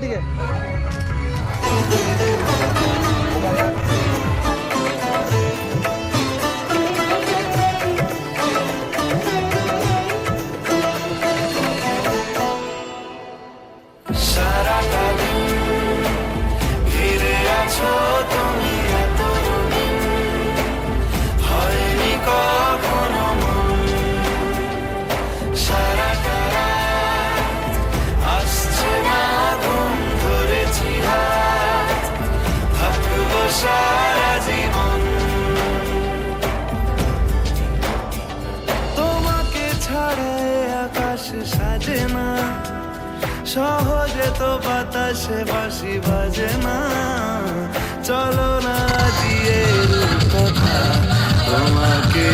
এদিকে। সারা জীবন তোমাকে ছাড়া আকাশ সাজে না, সহজে তো বাতাসে বাঁশি বাজে না। চলো না দিয়ে কথা তোমাকে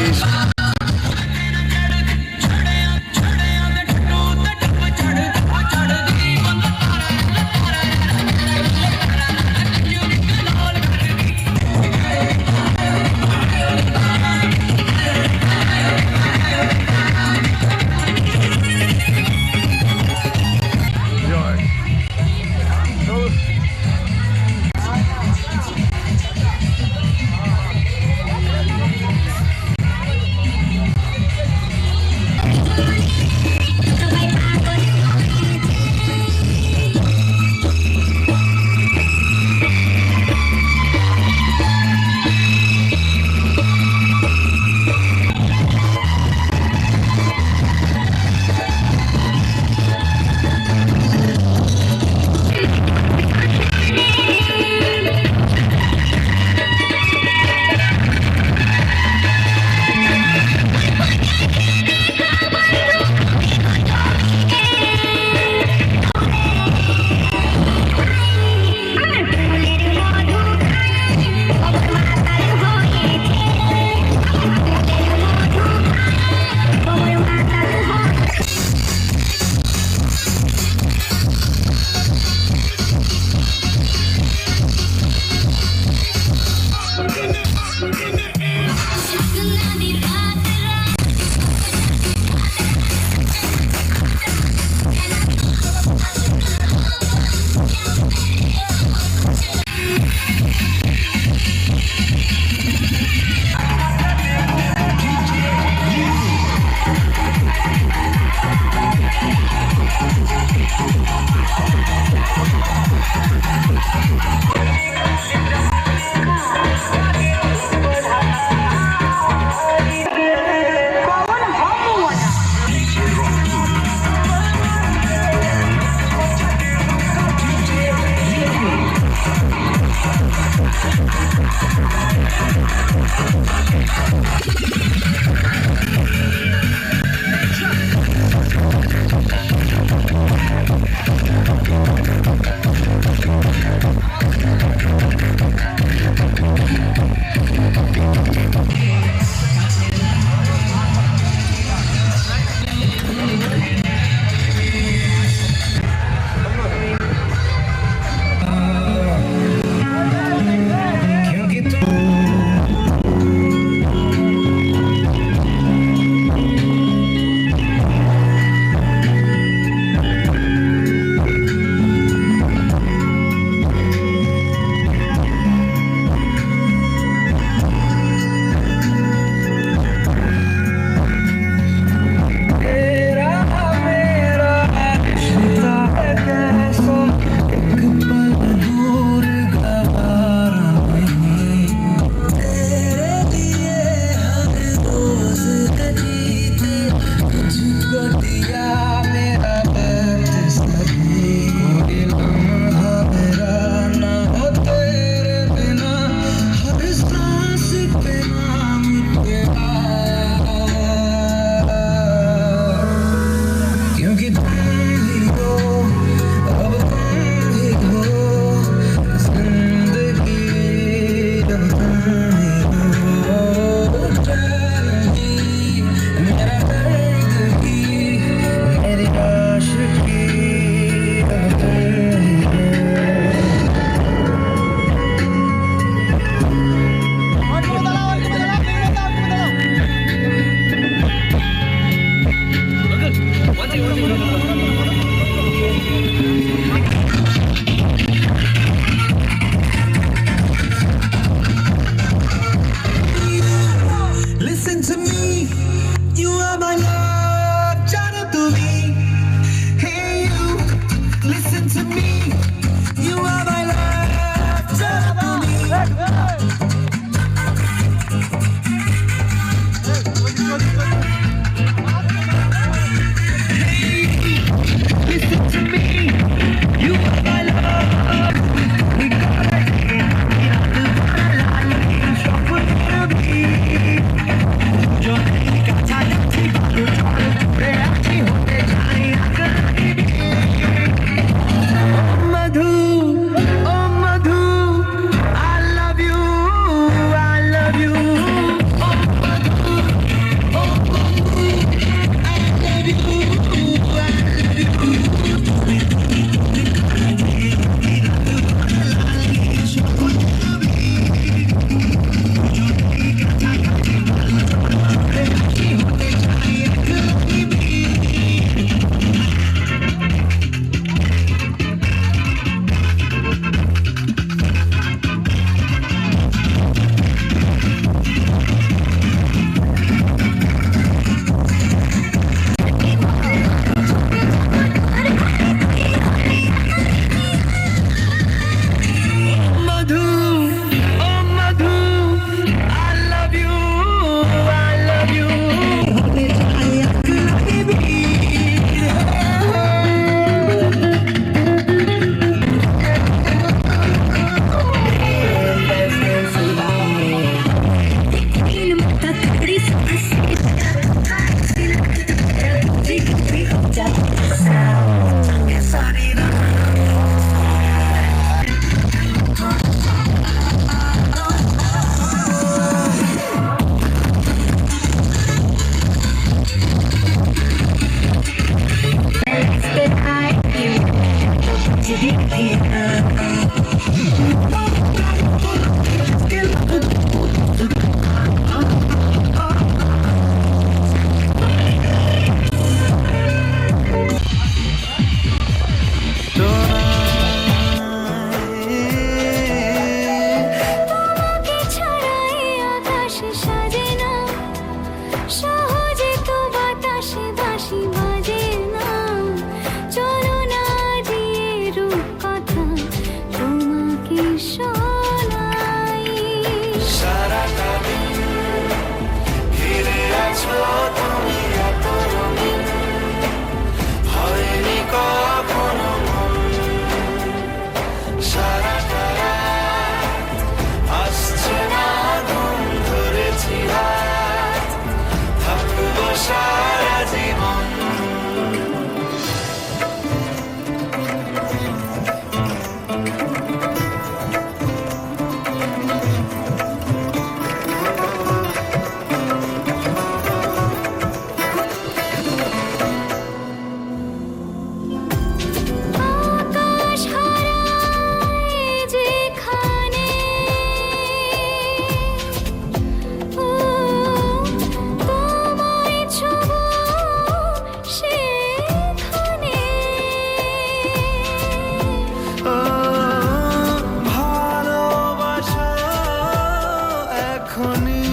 এখনই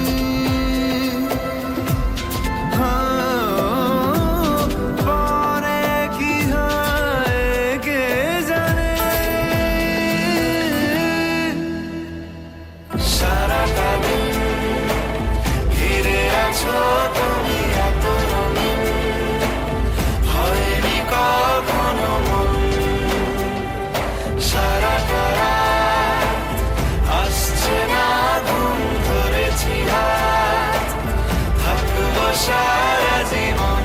পরে কি হয় কে জানে। সারাটা দিন ঘিরে আছো তুমি এত রঙিন, হয়নি কখনো মন। সারাটা রাত আসছে না ঘুম, ধরেছি হাত, থাকবো সারা জীবন।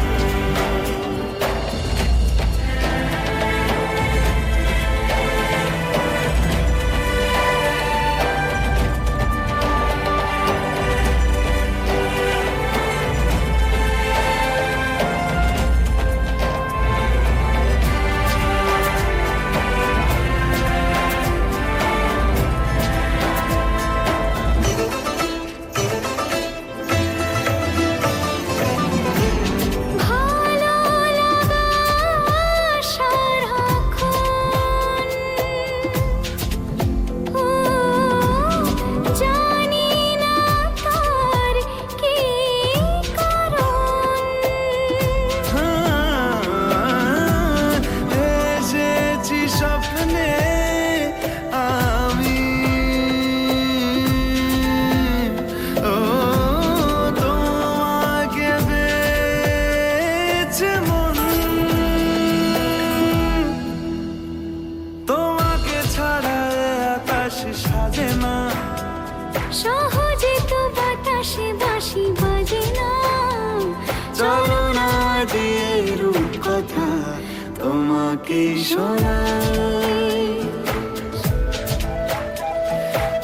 এসেছি স্বপ্নে আমি, ও তোমাকে পেয়েছে মন। তোমাকে ছাড়া এ আকাশ সাজে না, সহজে তো বাতাসে বাঁশি বাজে না। চলো না দিয়ে রূপকথা তোমাকে শোনাই।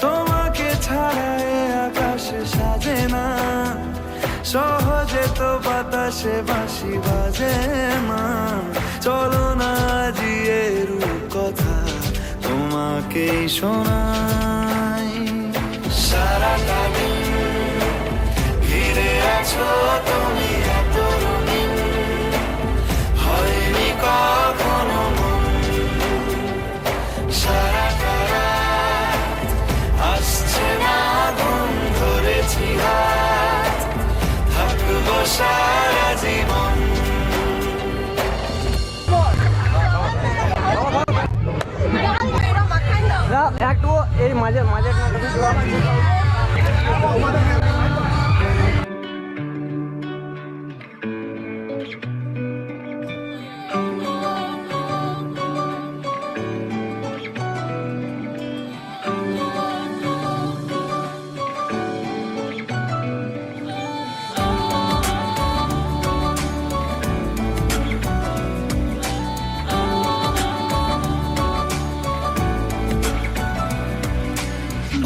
তোমাকে ছাড়া এ আকাশ সাজে না, সহজে তো বাতাসে বাঁশি বাজে না। চলো না দিয়ে রূপকথা তোমাকে শোনাই। সারাটা দিন ঘিরে আছো তুমি এত রঙিন, হয়নি কখনো মন। সারাটা রাত আসছে না ঘুম, ধরেছি হাত, থাকবো সারা জীবন। একটু এই মাঝে মাঝে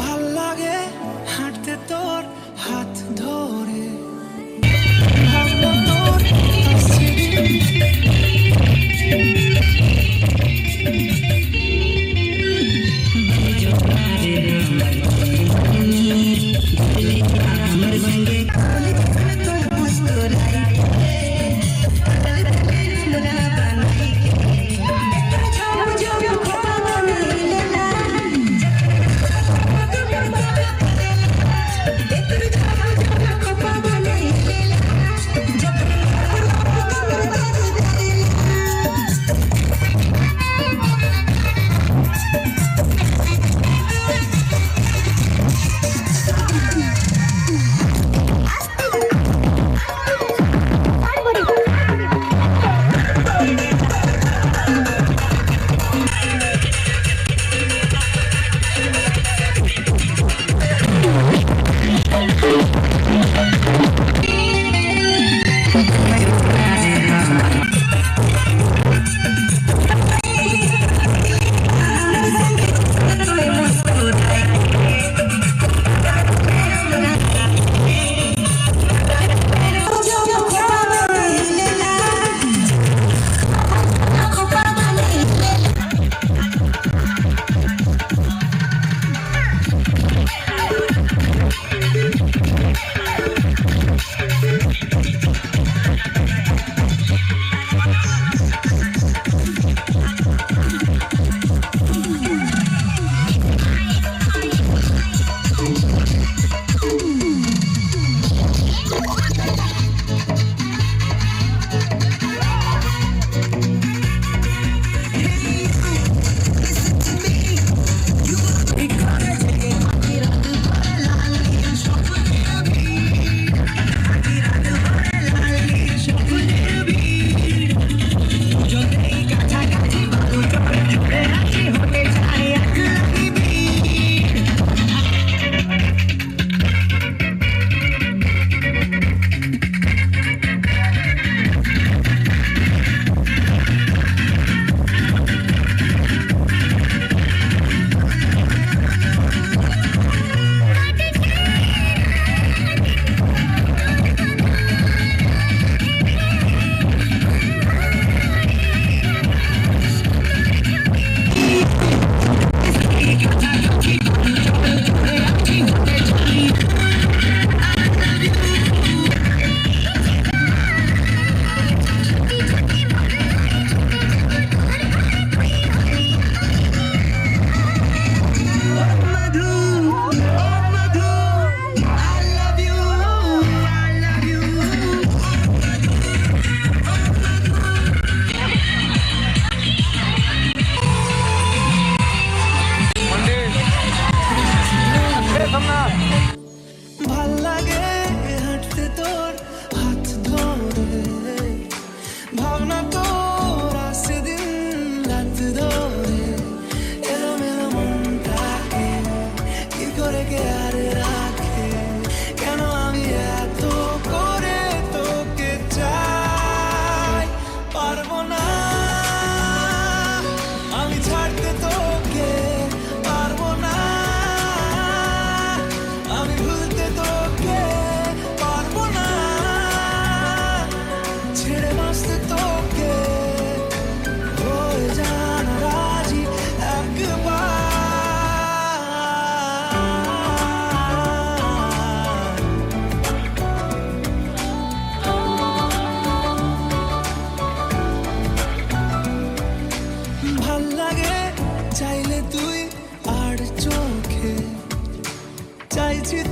ভাল লাগে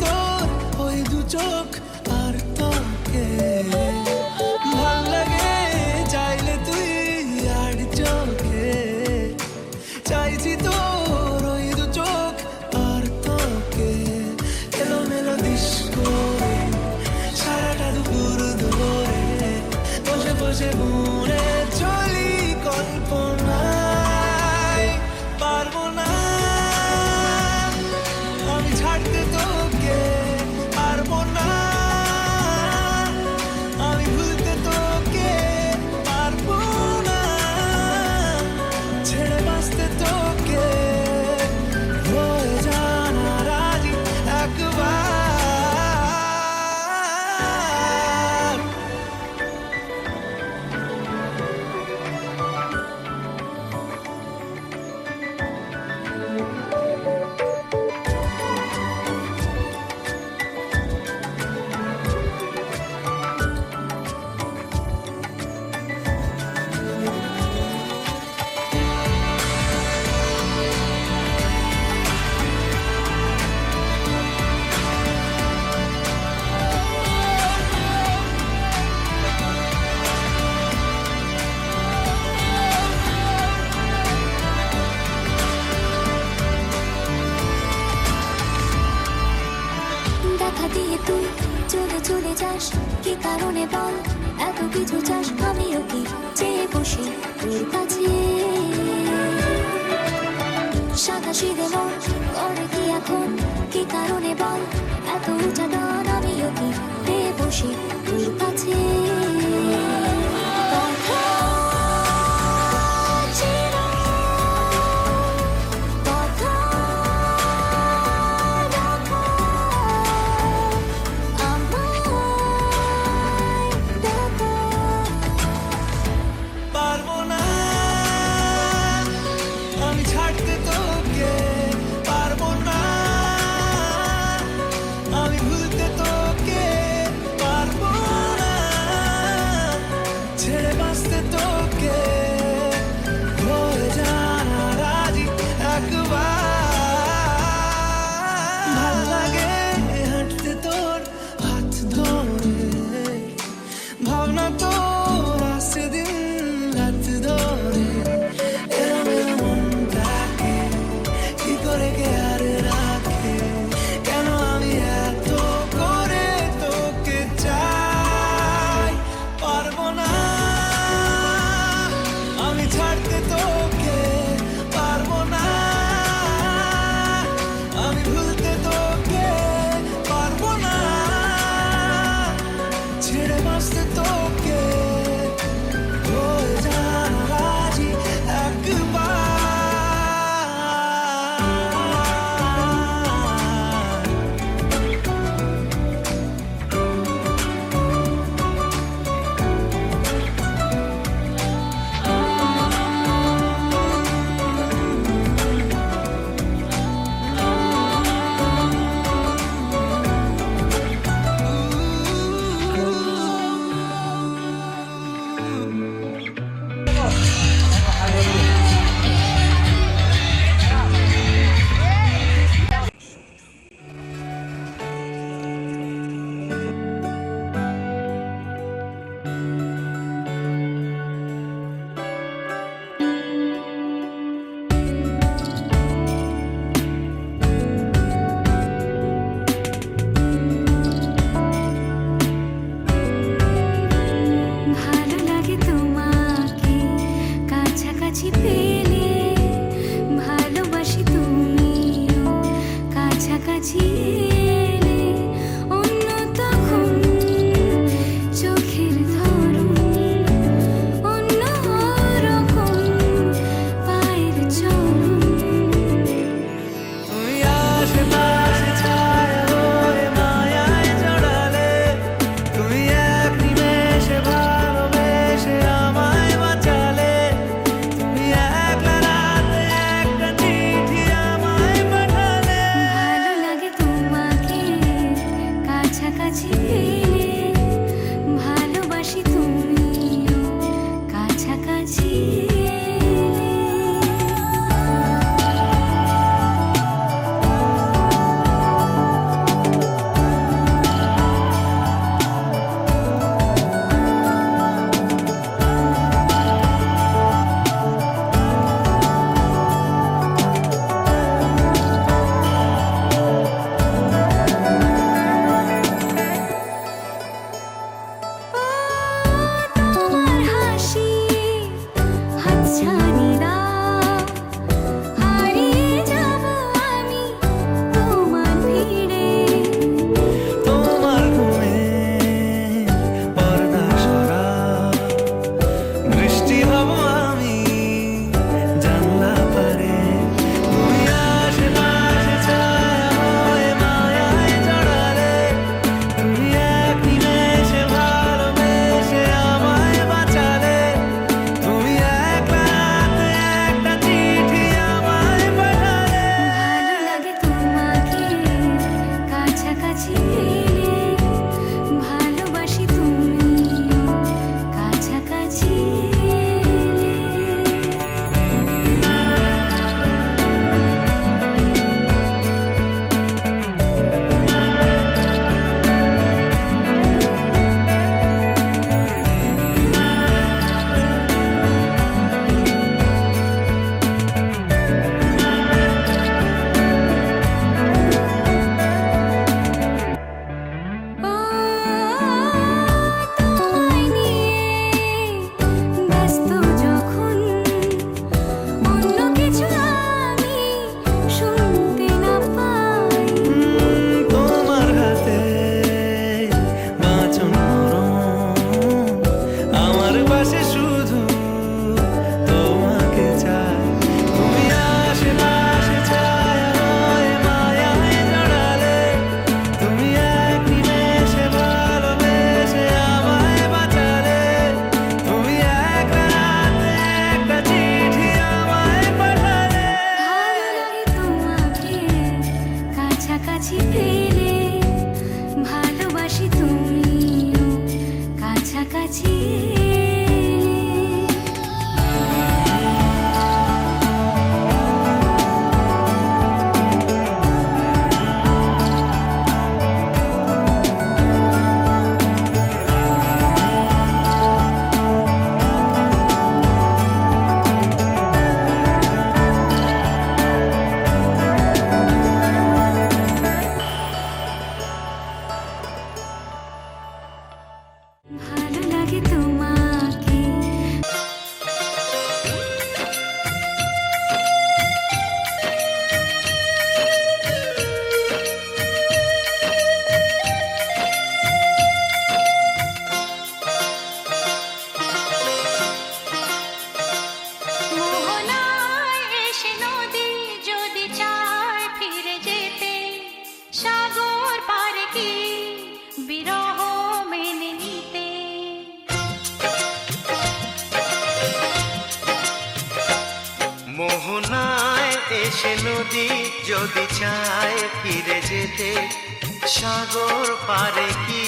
তোর ওই দু চোখ আর তোকে ভাল লাগে চাইলে তুই আর চোখে চাইছি তোর ওই দু চোখ আর তোকে এলোমেলো দিস করে সারাটা দুপুর ধরে বসে বসে ঘুরে চলি কল্পনায় পারবো না আমি ছাড়তে তোকে পারবো না আমি ভুলতে তোকে পারবো না ছেড়ে বাঁচতে তোকে হয়ে জানা রাজি একবার দেখা দিয়ে তুই চলে চলে যাস কি কারণে বল এত কিছু চাস আমিও কি চেয়ে বসে তোর কাছে সাদা সিধে মন করে কি এখন কি কারণে বল এত উঁচা ডান আমিও কি পেয়ে বসে তোর কাছে কথা ছিল, কথা রাখা আমায় ডাকা। পারবো না আমি ছাড়তে তোকে পারবো না কাছাকাছি এলে ভালোবাসি তুমি কাছাকাছি এলে তোমায় নিয়ে ব্যস্ত যখন অন্য কিছু আমি শুনতে না পাই তোমার হাতে বাঁচন আমার পাশে শুধু তোমাকে চাই তুমি আশেপাশে ছায়া হয়ে মায়ায় জড়ালে তুমি এক নিমেষে ভালোবেসে আমায় বাঁচালে তুমি এক রাতে একটা চিঠি আমায় পাঠালে ভালো লাগে তোমাকে কাছাকাছি পেলে ভালোবাসি তুমিও কাছাকাছি ভালো লাগে তোমাকে মোহনায় এসে নদী যদি চায় ফিরে যেতে সাগর পারে কি বিরহ মেনে নিতে মোহনায় এসে নদী যদি চায় ফিরে যেতে সাগর পারে কি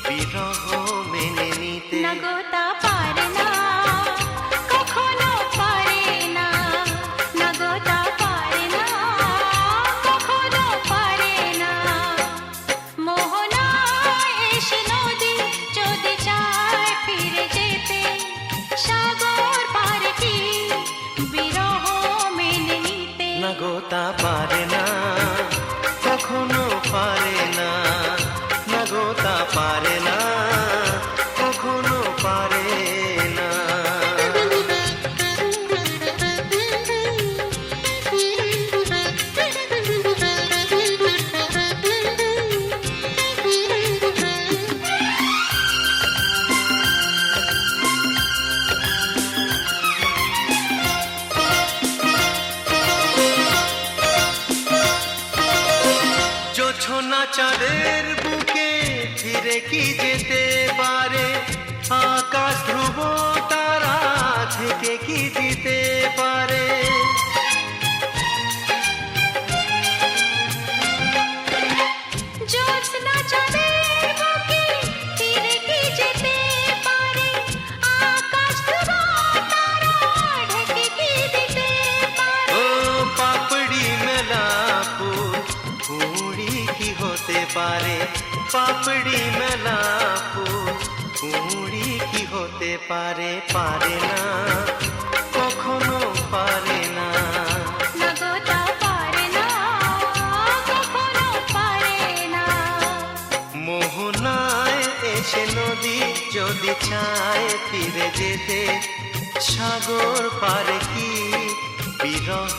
বিরহ মেনে নিতে নগতা পারে না কখনো পারে না নগতা পারে না কখনো পারে না মোহনায় এসে নদী যদি চায় ফিরে যেতে সাগর পারে কি বিরহ মেনে নিতে নগতা পারে না কখনো পারে না নগতা পারে না কখনো পারে না জোছনা চাঁদের বুকে ফিরে কি যেতে পারে আকাশ ধ্রুব তারা থেকে কি দিতে পারে জ্যোৎস্না চাঁদের বুকে ফিরে কি যেতে পারে আকাশ ধ্রুব তারা ঢেকে কি দিতে পারে ও পাপড়ি মেলা ফুল কুড়ি কি হতে পারে পাপড়ি মেলা ফুল কুড়ি কি হতে পারে পারে না কখনো পারে না নগতা পারে না কখনো পারে না মোহনায় এসে নদী যদি চায় ফিরে যেতে সাগর পারে কি বিরহ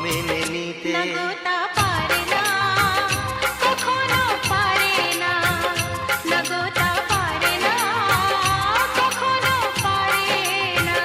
মেনে নিতে নগতা পারে না কখনো পারে না নগতা পারে না কখনো পারে না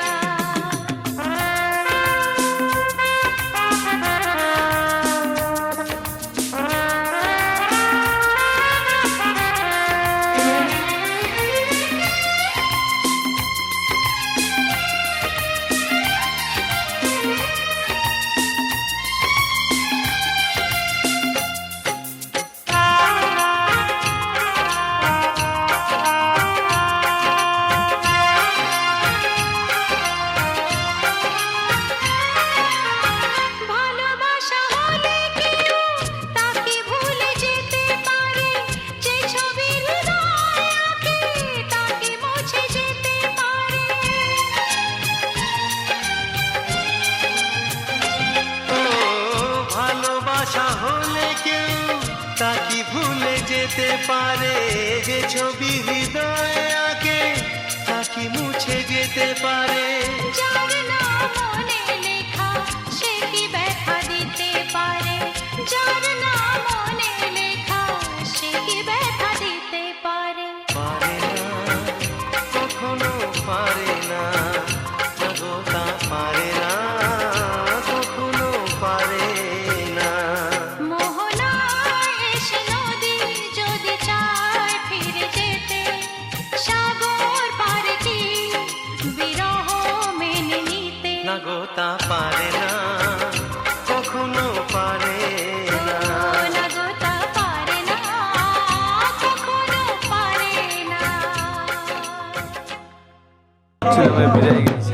যেতে পারে, যে ছবি হৃদয়ে আঁকে তা কি মুছে যেতে পারে? যার নাম মনে লেখা সে কি ব্যথা দিতে পারে? যার নাম মনে লেখা সে কি ব্যথা দিতে পারে? পারে না, কখনো পারে না, না গো তা পারে না, কখনো পারে না। মোহনায় এসে নদী যদি চায় ফিরে যেতে, সাগর পারে কি বিরহ মেনে নিতে? না গো তা পারে না, কখনো পারে না। না গো তা পারে না, কখনো পারে না। বিদায় গেছে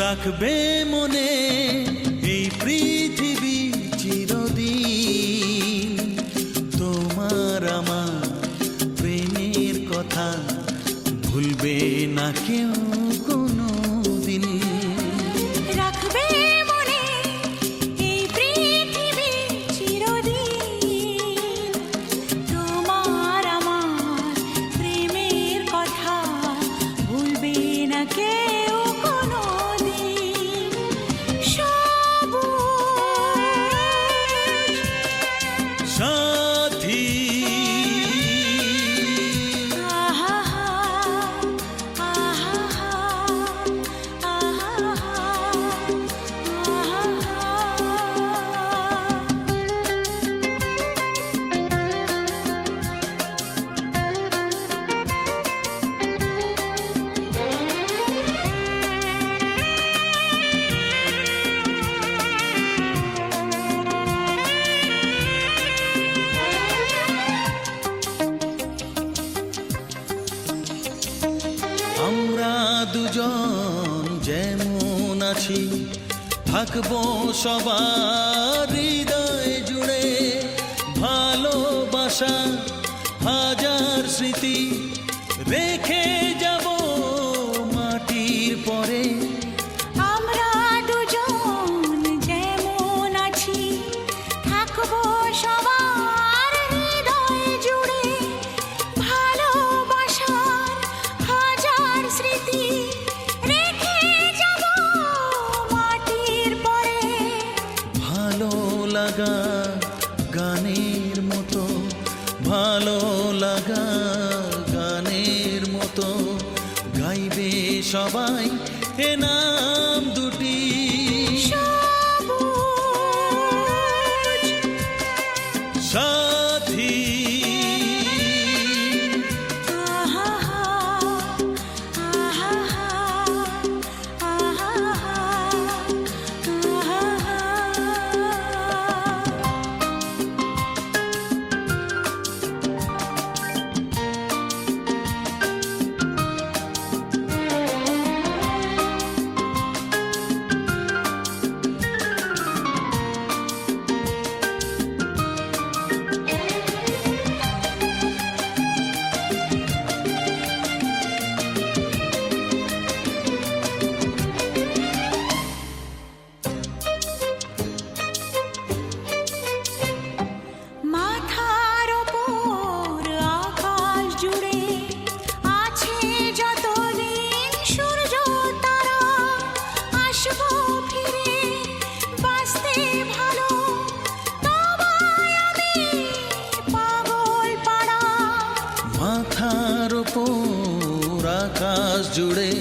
রাখবে মনে এই পৃথিবী চিরদিন, তোমার আমার প্রেমের কথা ভুলবে না কেউ কোনো দিন। রাখবে মনে এই পৃথিবী চিরদিন, তোমার আমার প্রেমের কথা ভুলবে না কেউ কোনোদিন। সবুজ সাথী আহা আহা আহা আমরা দুজন যেমন আছি, থাকবো সবার হৃদয় জুড়ে, ভালোবাসা হাজার স্মৃতি রেখে যাব মাটির পরে। আমরা দুজন যেমন আছি, থাকবো সবার হৃদয় জুড়ে, ভালোবাসার হাজার স্মৃতি রেখে যাব মাটির পরে। ভালো লাগা গানের মতো, ভালো লাগা গানের মতো গাইবে সবাই এ নাম দুটি। সবুজ সাথী আহা আহা আহা মাথার ওপর আকাশ জুড়ে আছে যতদিন সূর্য তারা, আসবো ফিরে বাঁচতে ভালো, তোমায় আমি পাগল পাড়া। মাথার ওপর আকাশ জুড়ে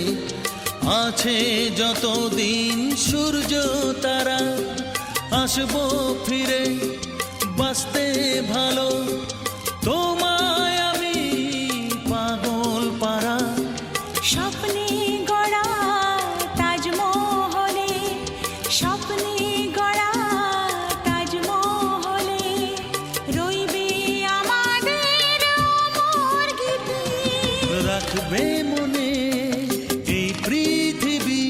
আছে যতদিন সূর্য তারা, আসবো ফিরে বাঁচতে ভালো, তোমায় আমি পাগল পারা। স্বপ্নে গড়া তাজমহলে, স্বপ্নে গড়া তাজমহলে রইবে আমাদের অমর গীতি। রাখবে মনে এই পৃথিবী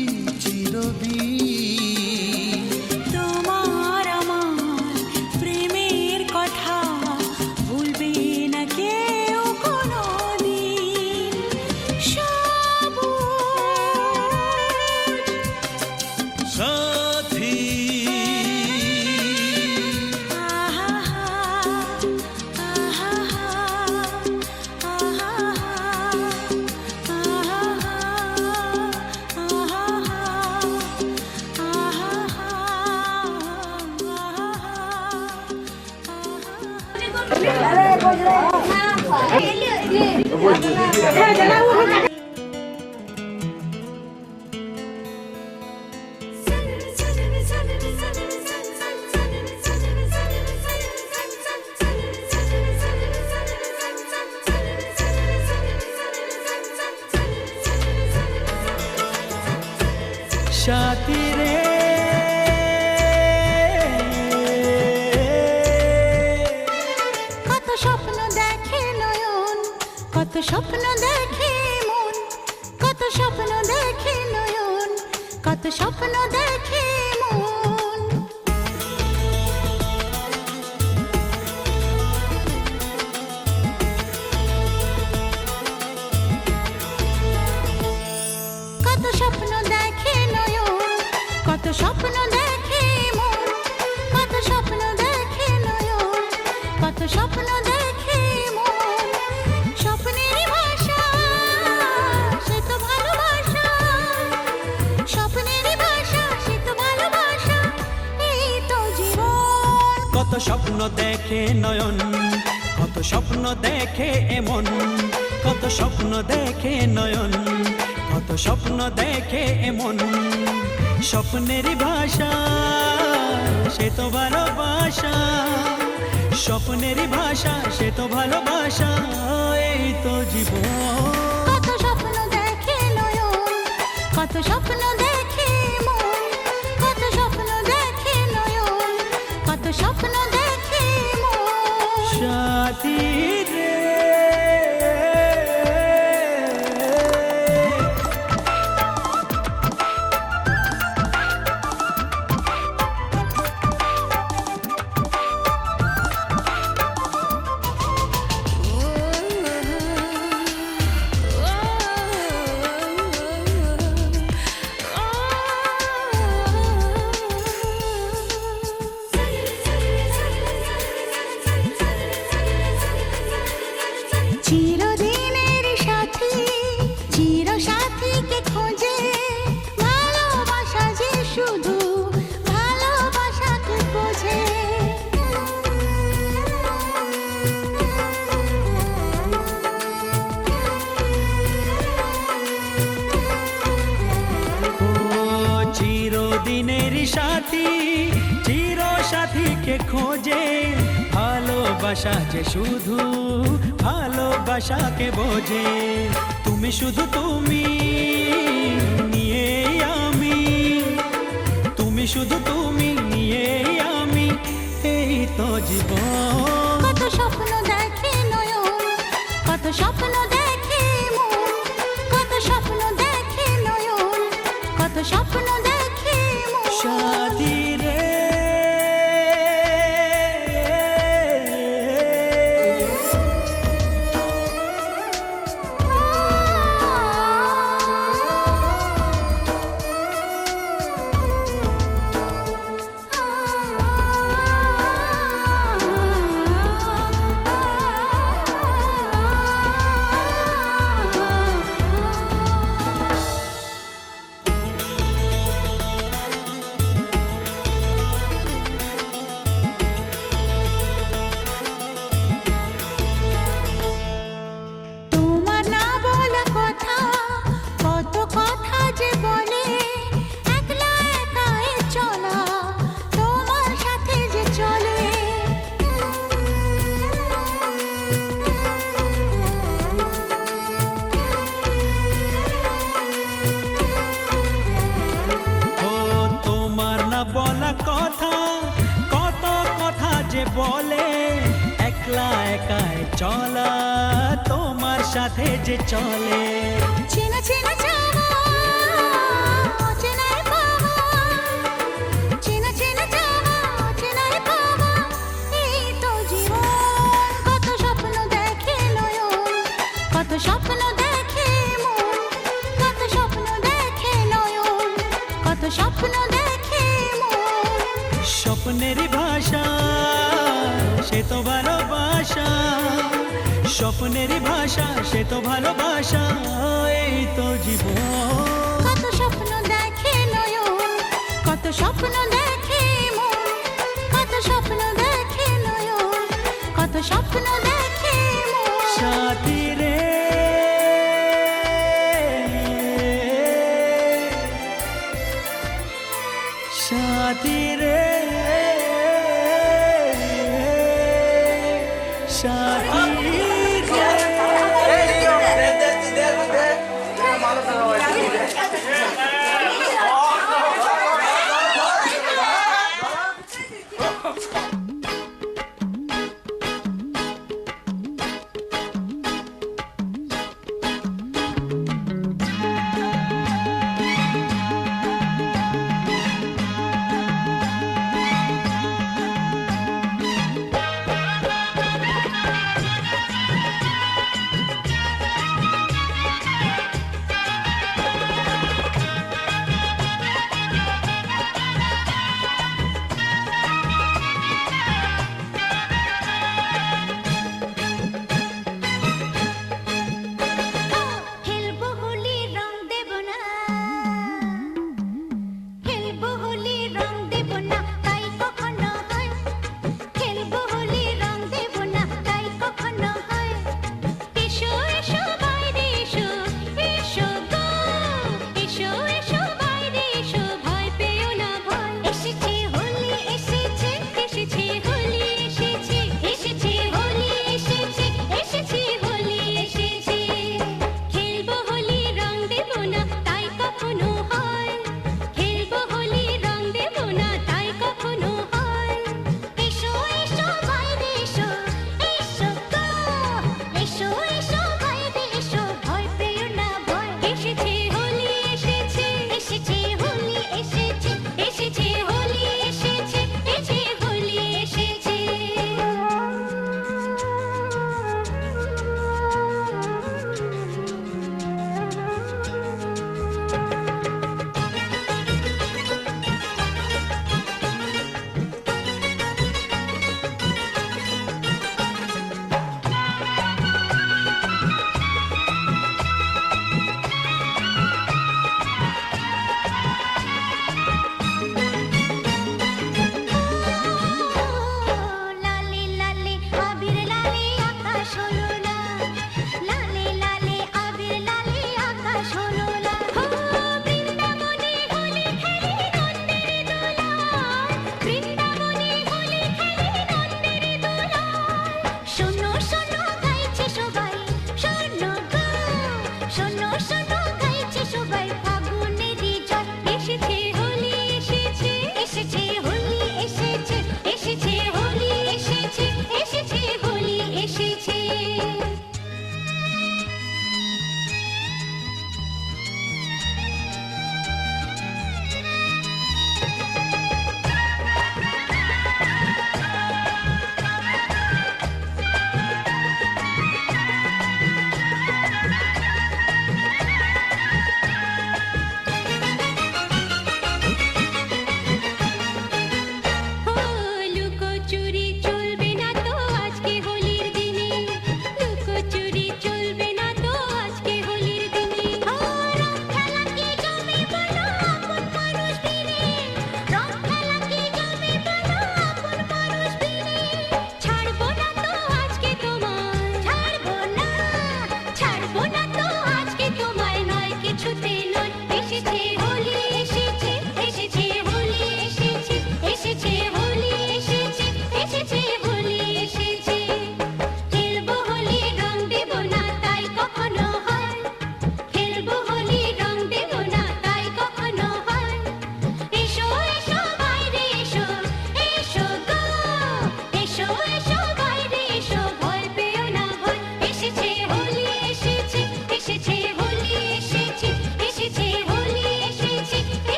চিরদিন। তোমার আমার প্রেমের কথা ভুলবে না কেউ কোনোদিন। সবুজ সাথী আহা আহা আহা সাথী রে কত স্বপ্ন দেখে নয়ন, কত স্বপ্ন দেখে মন, কত স্বপ্ন দেখে নয়ন, কত স্বপ্ন দেখে মন। কত স্বপ্ন দেখে নয়ন, কত স্বপ্ন দেখে মন, কত স্বপ্ন দেখে নয়ন, কত স্বপ্ন দেখে মন। স্বপ্নেরই ভাষা সে তো ভালোবাসা, স্বপ্নেরই ভাষা সে তো ভালোবাসা, এই তো জীবন। কত স্বপ্ন দেখে নয়ন, কত স্বপ্ন দেখে এমন, কত স্বপ্ন দেখে নয়ন, কত স্বপ্ন দেখে এমন। স্বপ্নেরই ভাষা সে তো ভালোবাসা, স্বপ্নেরই ভাষা সে তো ভালোবাসা, এই তো জীবন। কত স্বপ্ন দেখে নয়ন, কত স্বপ্ন দেখে মন, কত স্বপ্ন দেখে নয়ন, কত স্বপ্ন দেখে মন। সাথী রে চিরদিনের সাথী, চির সাথীকে খোঁজে, ভালোবাসা যে শুধু ভালোবাসাকে বোঝে। ও চিরদিনের সাথী, চির সাথীকে খোঁজে, ভালোবাসা যে শুধু ভালোবাসাকে বোঝে। তুমি শুধু তুমি নিয়ে আমি, তুমি শুধু তুমি নিয়ে আমি, এই তো জীবন। কত স্বপ্ন দেখে নয়ন, কত স্বপ্ন দেখে মন, কত স্বপ্ন দেখে নয়ন, কত স্বপ্ন দেখে মন। সাথী রে বলে একলা একাই চলা তোমার সাথে যে চলে। চেনা চেনা চাওয়া অচেনায় পাওয়া, চেনা চেনা চাওয়া অচেনায় পাওয়া, এই তো জীবন। কত স্বপ্ন দেখে নয়ন, কত স্বপ্ন দেখে মন, কত স্বপ্ন দেখে নয়ন, কত স্বপ্ন দেখে মন। স্বপ্নেরই ভাষা সে তো ভালোবাসা, স্বপ্নেরই ভাষা সে তো ভালোবাসা, এই তো জীবন। কত স্বপ্ন দেখে নয়ন, কত স্বপ্ন দেখে মন, কত স্বপ্ন দেখে নয়ন, কত স্বপ্ন দেখে মন। সাথী রে সাথী রে সাথী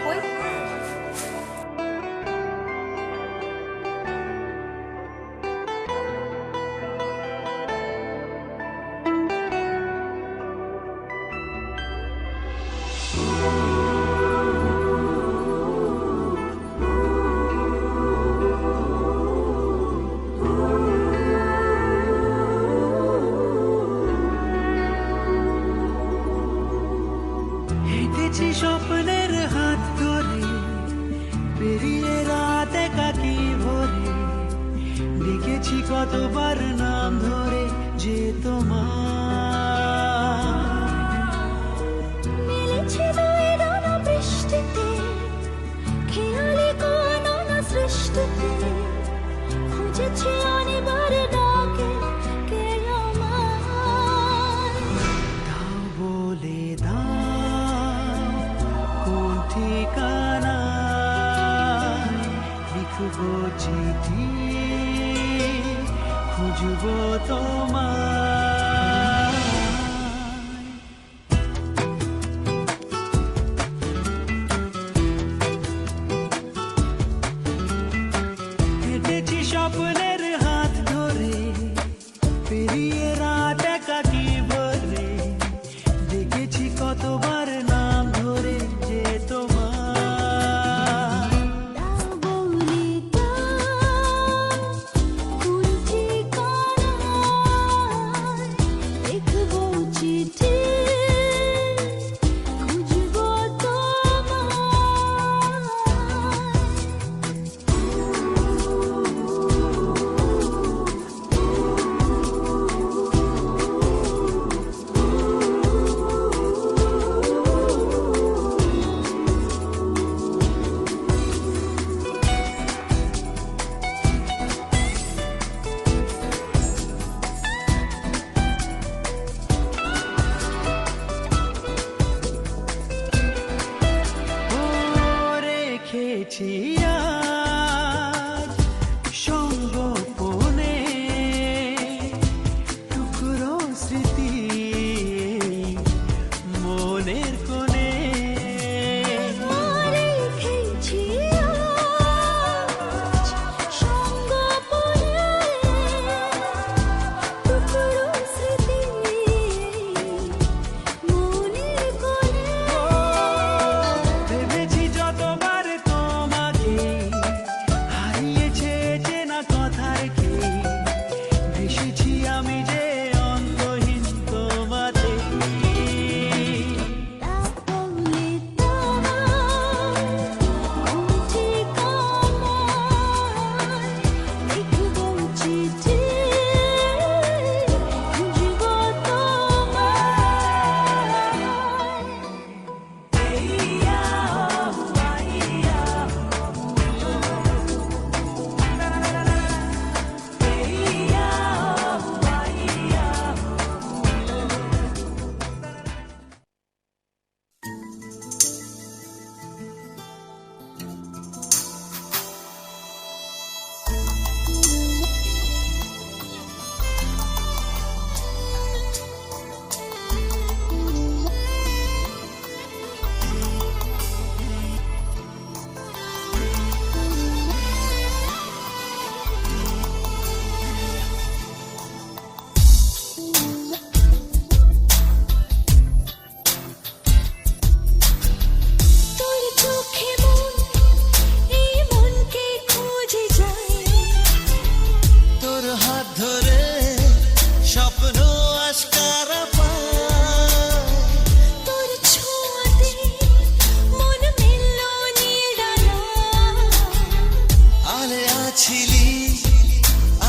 কই হেঁটেছি স্বপ্নের হাত ধরে পেরিয়ে রাত একাকি ভরে লিখেছি কতবার নাম ধরে যে তোমার মিলেছে দৈরণ বৃষ্টিতে খেয়ালি কাননা সৃষ্টিতে খুঁজেছি অনেকবার ডাকে কে আমার দাও বলে দাও কোন ঠিকানা লিখবো চিঠি খুঁজবো তোমার হেঁটেছি স্বপ্নের হাত ধরে পেরিয়ে রাত একাকি ভরে দেখেছি কতবার নাম ধরে যে তোমার দাও বলে দাও কোন ঠিকানায় লিখবো চিঠি খুঁজবো ও রেখেছি আজ সঙ্গোপনে টুকরো স্মৃতি মনের কোণে রেখেছি আজ সঙ্গোপনে টুকরো স্মৃতি মনের কোণে ভেবেছি যতবার তোমাকে হারিয়েছে চেনা কথার কে ভেসেছি আমি যে অন্তহীন তোমাতে দাও বলে দাও কোন ঠিকানায় লিখবো চিঠি খুঁজবো তোমায় তোর চোখে মন এই মনকে খুঁজে যায় তোর হাত ধরে স্বপ্ন আস্কারা পায় তোর ছোঁয়াতে মন মিলল নিরালা আলে আছিলি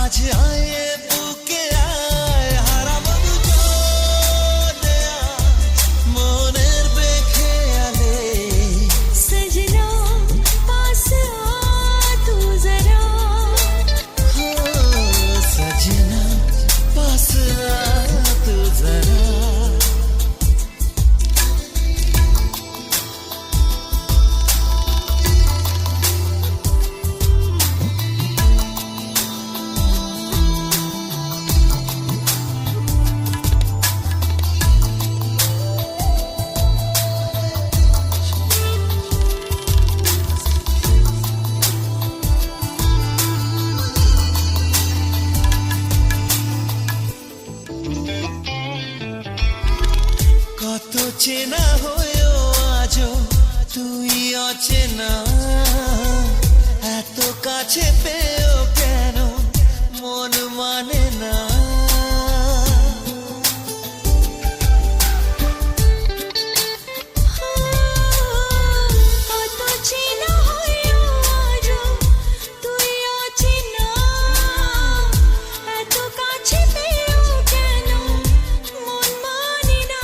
আজ আয়ে বুকে আয় হারাবো দুজনে আজ মনের বেখেয়ালে सजना पास आ तू जरा हो सजना पास आ तू जरा চেনা হয়েও আজও তুই অচেনা, এত কাছে পেয়েও কেন মন মানে না। কত চেনা হয়েও আজও তুই অচেনা, এত কাছে পেয়েও কেন মন মানে না।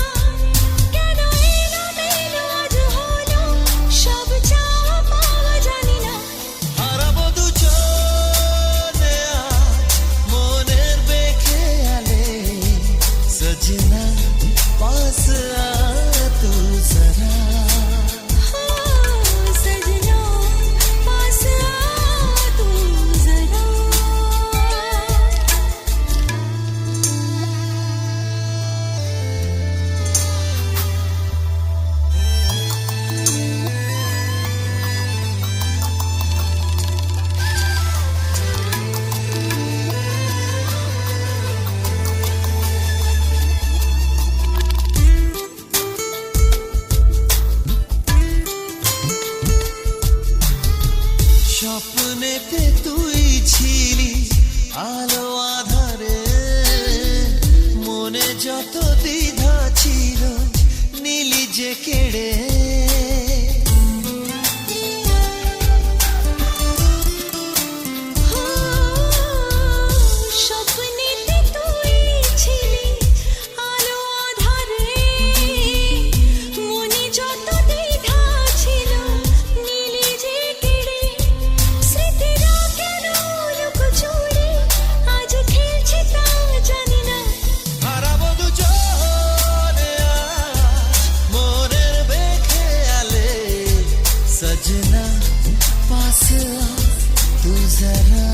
কেন এলোমেলো আজ হলো সব চাওয়া পাওয়া জানি না। হারাবো দুজনে আজ মনের বেখেয়ালে, সजना पास आ तू जरा। सजना पास आ तू जरा। স্বপ্নেতে তুই ছিলি আলো আধারে, মনে যত দ্বিধা ছিল নীলি যে কেড়ে। স্বপ্নেতে তুই ছিলি আলো আধারে, মনে যত দ্বিধা ছিল নীলি যে কেড়ে। স্মৃতিরা কেন লুকোচুরি আজ খেলছে তা জানি না। হারাবো দুজনে আজ মনের বেখেয়ালে, সजना पास आ तू जरा।